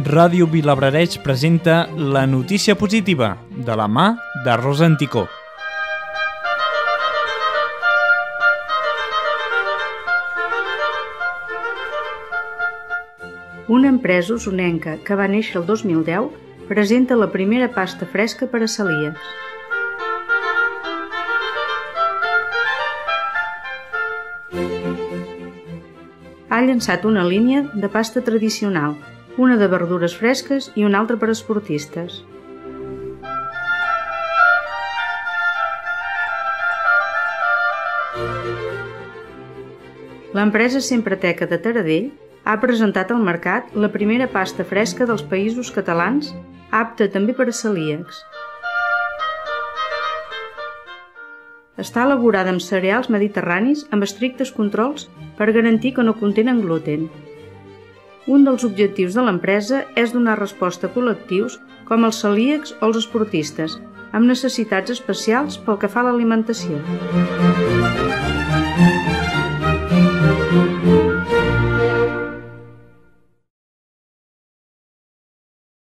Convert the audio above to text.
Ràdio Vilablareix presenta La notícia positiva, de la mà de Rosa Anticó. Una empresa usonenca que va néixer el 2010 presenta la primera pasta fresca per a celíacs. Ha llançat una línia de pasta tradicional, una de verdures fresques i una altra per a esportistes. L'empresa Sempreteca de Taradell ha presentat al mercat la primera pasta fresca dels Països Catalans, apta també per a celíacs. Està elaborada amb cereals mediterranis amb estrictes controls per garantir que no contenen gluten. Un dels objectius de l'empresa és donar resposta a col·lectius com els celíacs o els esportistes, amb necessitats especials pel que fa a l'alimentació.